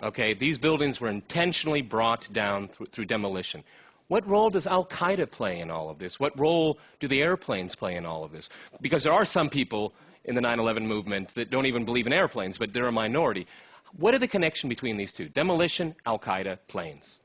Okay, these buildings were intentionally brought down through demolition. What role does Al-Qaeda play in all of this? What role do the airplanes play in all of this? Because there are some people in the 9/11 movement that don't even believe in airplanes, but they're a minority. What are the connection between these two? Demolition, Al-Qaeda, planes.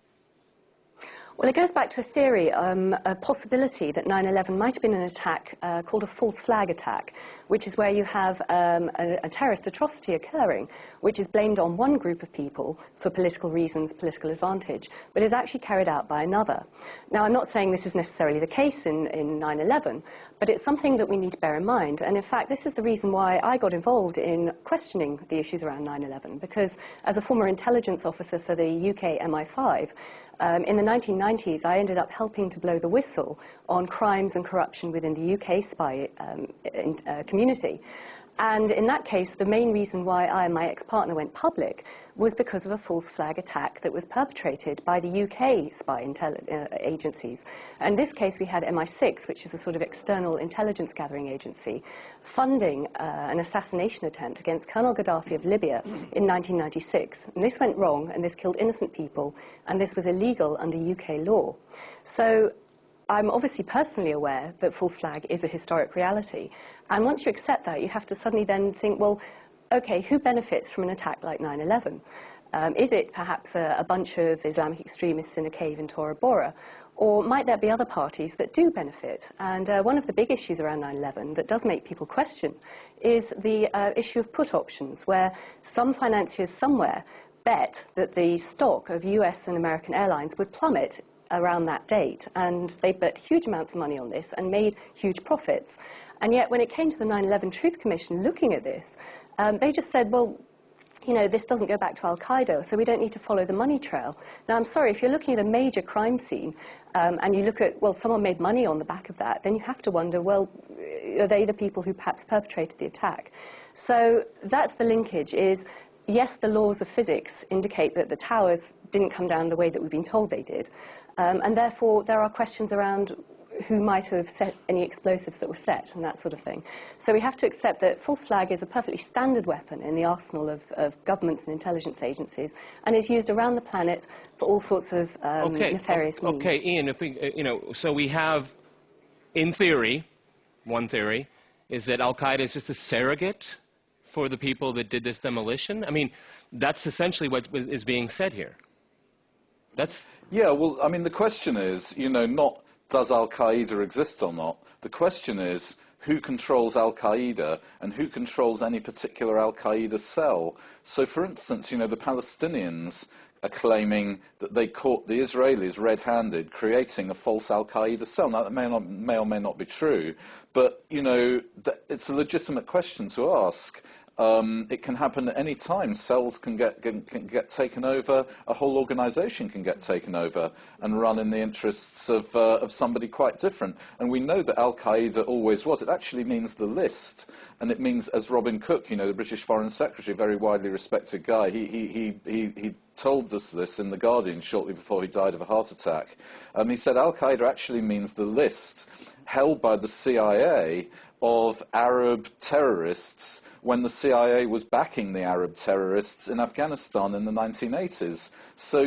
Well, it goes back to a theory, a possibility that 9/11 might have been an attack called a false flag attack, which is where you have a terrorist atrocity occurring, which is blamed on one group of people for political reasons, political advantage, but is actually carried out by another. Now, I'm not saying this is necessarily the case in 9/11, but it's something that we need to bear in mind. And in fact, this is the reason why I got involved in questioning the issues around 9/11, because as a former intelligence officer for the UK MI5, in the 1990s, I ended up helping to blow the whistle on crimes and corruption within the UK spy community. And in that case, the main reason why I and my ex-partner went public was because of a false flag attack that was perpetrated by the UK spy agencies. In this case, we had MI6, which is a sort of external intelligence gathering agency, funding an assassination attempt against Colonel Gaddafi of Libya in 1996. And this went wrong, and this killed innocent people, and this was illegal under UK law. So I'm obviously personally aware that false flag is a historic reality. And once you accept that, you have to suddenly then think, well, okay, who benefits from an attack like 9/11? Is it perhaps a bunch of Islamic extremists in a cave in Tora Bora? Or might there be other parties that do benefit? And one of the big issues around 9/11 that does make people question is the issue of put options, where some financiers somewhere bet that the stock of US and American airlines would plummet around that date, and they bet huge amounts of money on this and made huge profits. And yet when it came to the 9/11 Truth Commission looking at this, they just said, well, you know, this doesn't go back to Al-Qaeda, so we don't need to follow the money trail. Now, I'm sorry, if you're looking at a major crime scene and you look at, well, someone made money on the back of that, then you have to wonder, well, are they the people who perhaps perpetrated the attack? So that's the linkage, is yes, the laws of physics indicate that the towers didn't come down the way that we've been told they did, and therefore there are questions around who might have set any explosives that were set and that sort of thing. So we have to accept that false flag is a perfectly standard weapon in the arsenal of governments and intelligence agencies, and is used around the planet for all sorts of nefarious means. Okay, Ian, if we, so we have, in theory, one theory, is that Al-Qaeda is just a surrogate for the people that did this demolition? I mean, that's essentially what is being said here. That's... Yeah, well, I mean, the question is, not does Al-Qaeda exist or not? The question is, who controls Al-Qaeda and who controls any particular Al-Qaeda cell? So, for instance, the Palestinians are claiming that they caught the Israelis red-handed creating a false Al-Qaeda cell. Now, that may or may not be true, but, it's a legitimate question to ask. It can happen at any time. Cells can get taken over. A whole organisation can get taken over and run in the interests of somebody quite different. And we know that Al-Qaeda always was. It actually means the list, and it means, as Robin Cook, the British Foreign Secretary, very widely respected guy, he told us this in The Guardian shortly before he died of a heart attack. He said Al-Qaeda actually means the list held by the CIA of Arab terrorists when the CIA was backing the Arab terrorists in Afghanistan in the 1980s. So,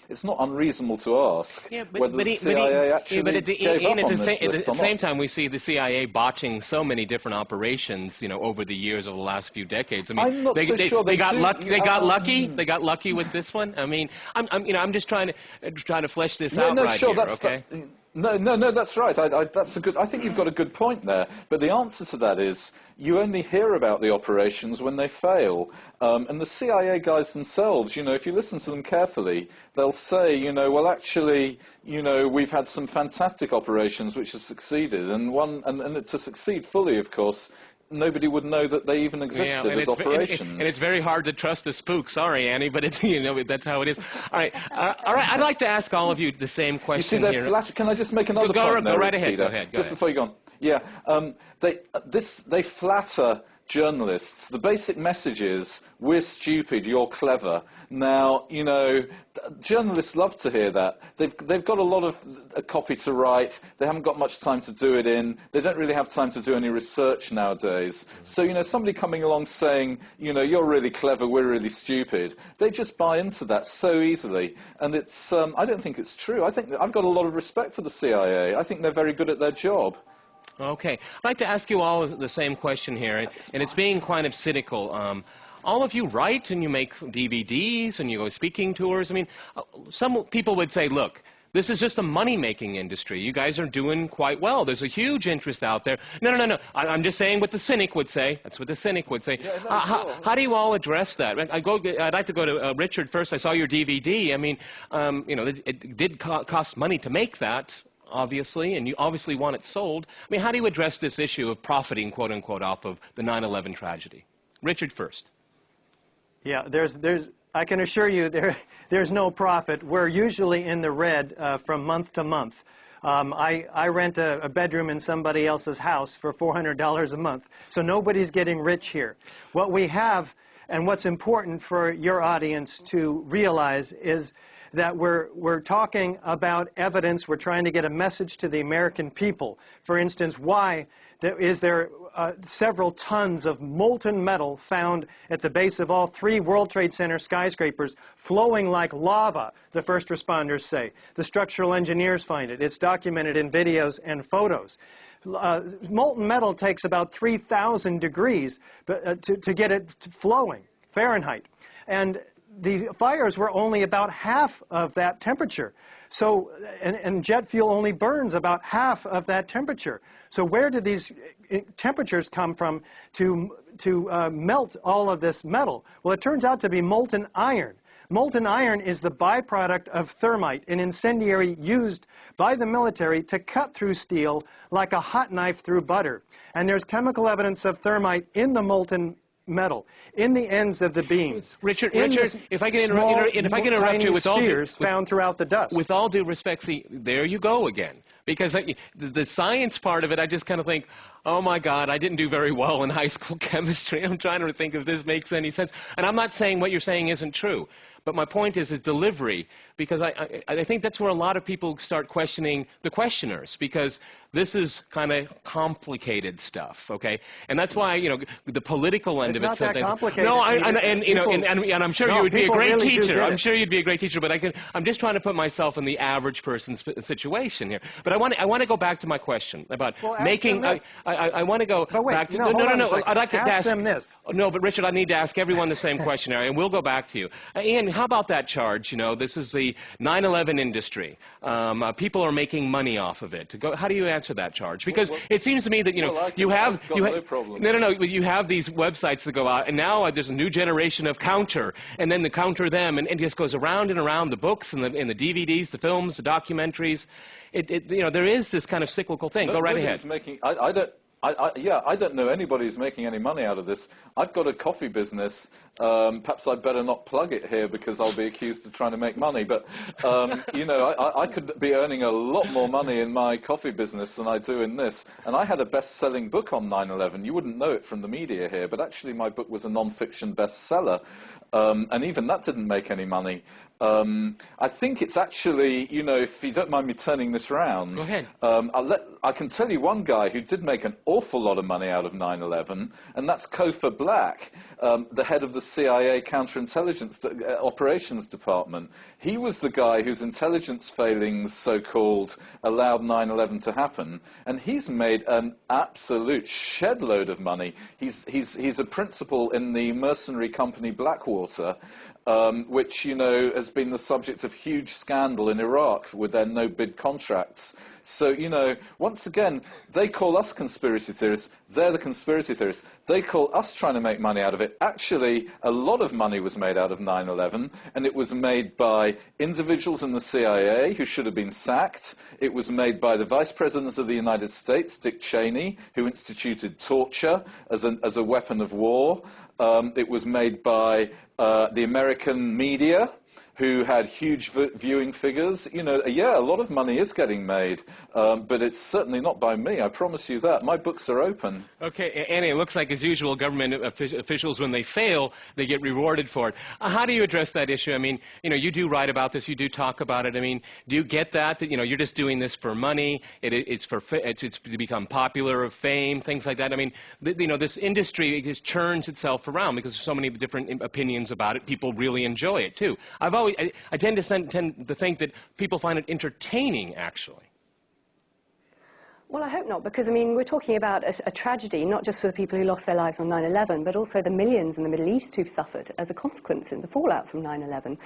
it's not unreasonable to ask whether the CIA actually gave up on this list or not. At the same time, we see the CIA botching so many different operations, over the years, over the last few decades. I mean, I'm not so sure they got lucky. They got lucky. They got lucky with this one. I mean, I'm just trying to flesh this out right here. Okay. No, that's right. I think you've got a good point there. But the answer to that is you only hear about the operations when they fail. And the CIA guys themselves, if you listen to them carefully, they'll say, well, actually, we've had some fantastic operations which have succeeded. And to succeed fully, of course, nobody would know that they even existed as operations. And it's very hard to trust a spook. Sorry, Annie, but it's, that's how it is. All right. I'd like to ask all of you the same question. You see, they're flash. Can I just make another point? Go right ahead. Go ahead. Just before you go on. Yeah. They flatter journalists. The basic message is, we're stupid, you're clever. Now, you know, journalists love to hear that. They've got a lot of copy to write. They haven't got much time to do it in. They don't really have time to do any research nowadays. So, you know, somebody coming along saying, you know, you're really clever, we're really stupid, they just buy into that so easily. And it's, I don't think it's true. I think I've got a lot of respect for the CIA. I think they're very good at their job. Okay. I'd like to ask you all the same question here, and it's being kind of cynical. All of you write and you make DVDs and you go speaking tours. I mean, some people would say, look, this is just a money-making industry. You guys are doing quite well. There's a huge interest out there. No. I'm just saying what the cynic would say. That's what the cynic would say. Yeah, no, sure. How do you all address that? I'd like to go to Richard first. I saw your DVD. I mean, you know, it did cost money to make that, obviously, and you obviously want it sold. I mean, how do you address this issue of profiting, quote-unquote, off of the 9/11 tragedy? Richard first. Yeah, I can assure you there's no profit. We're usually in the red from month to month. I rent a bedroom in somebody else's house for $400 a month, so nobody's getting rich here. What we have, and what's important for your audience to realize, is that we're talking about evidence. We're trying to get a message to the American people. For instance, why is there several tons of molten metal found at the base of all 3 World Trade Center skyscrapers, flowing like lava, the first responders say. The structural engineers find it. It's documented in videos and photos. Molten metal takes about 3,000 degrees to get it flowing, Fahrenheit. And the fires were only about half of that temperature. So, and jet fuel only burns about half of that temperature. So where did these temperatures come from to melt all of this metal? Well, it turns out to be molten iron. Molten iron is the byproduct of thermite, an incendiary used by the military to cut through steel like a hot knife through butter. And there's chemical evidence of thermite in the molten metal, in the ends of the beams. Richard, if I can interrupt you with all found throughout the dust. With all due respect, see, there you go again. Because the science part of it, I just kind of think, oh my God, I didn't do very well in high school chemistry. I'm trying to think if this makes any sense. And I'm not saying what you're saying isn't true. But my point is delivery, because I think that's where a lot of people start questioning the questioners, because this is kind of complicated stuff, okay? And that's why, you know, the political end of it. It's not that complicated. No, and I'm sure you would be a great teacher. I'm sure you'd be a great teacher, but I'm just trying to put myself in the average person's situation here. But I want to go back to my question about making. I want to go back to. No. I'd like to ask them this. No, but Richard, I need to ask everyone the same question, and we'll go back to you. Ian, how about that charge? You know, this is the 9/11 industry. People are making money off of it. How do you answer that charge? Because it seems to me that you have no problem. No. You have these websites that go out, and now there's a new generation of counter, and then the counter them, and it just goes around and around. The books and the DVDs, the films, the documentaries. There is this kind of cyclical thing. Go right ahead. I don't know anybody who's making any money out of this. I've got a coffee business. Perhaps I'd better not plug it here because I'll be accused of trying to make money. But, I could be earning a lot more money in my coffee business than I do in this. And I had a best-selling book on 9/11. You wouldn't know it from the media here, but actually my book was a non-fiction bestseller. And even that didn't make any money. I think it's actually, if you don't mind me turning this round, go ahead. I can tell you one guy who did make an awful lot of money out of 9/11, and that's Kofor Black, the head of the CIA Counterintelligence Operations Department. He was the guy whose intelligence failings, so-called, allowed 9/11 to happen, and he's made an absolute shed load of money. He's a principal in the mercenary company Blackwater, which, has been the subject of huge scandal in Iraq with their no-bid contracts. So, once again, they call us conspiracy theorists. They're the conspiracy theorists. They call us trying to make money out of it. Actually, a lot of money was made out of 9/11, and it was made by individuals in the CIA who should have been sacked. It was made by the Vice President of the United States, Dick Cheney, who instituted torture as a weapon of war. It was made by the American media, who had huge viewing figures. You know, yeah, a lot of money is getting made, but it's certainly not by me, I promise you that. My books are open. Okay, Annie, it looks like, as usual, government officials, when they fail, they get rewarded for it. How do you address that issue? I mean, you know, you do write about this, you do talk about it. I mean, do you get that you know, you're just doing this for money, it's to become popular, of fame, things like that? I mean, you know, this industry just churns itself around because there's so many different opinions about it. People really enjoy it, too. I tend to think that people find it entertaining, actually. Well, I hope not, because, I mean, we're talking about a tragedy, not just for the people who lost their lives on 9/11, but also the millions in the Middle East who've suffered as a consequence in the fallout from 9/11.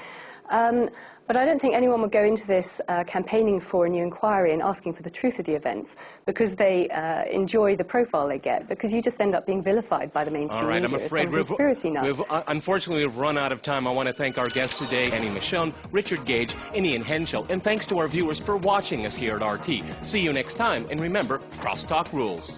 But I don't think anyone would go into this campaigning for a new inquiry and asking for the truth of the events because they enjoy the profile they get, because you just end up being vilified by the mainstream media. I'm afraid unfortunately, we've run out of time. I want to thank our guests today, Annie Michonne, Richard Gage, and Ian Henschel, and thanks to our viewers for watching us here at RT. See you next time, and remember, crosstalk rules.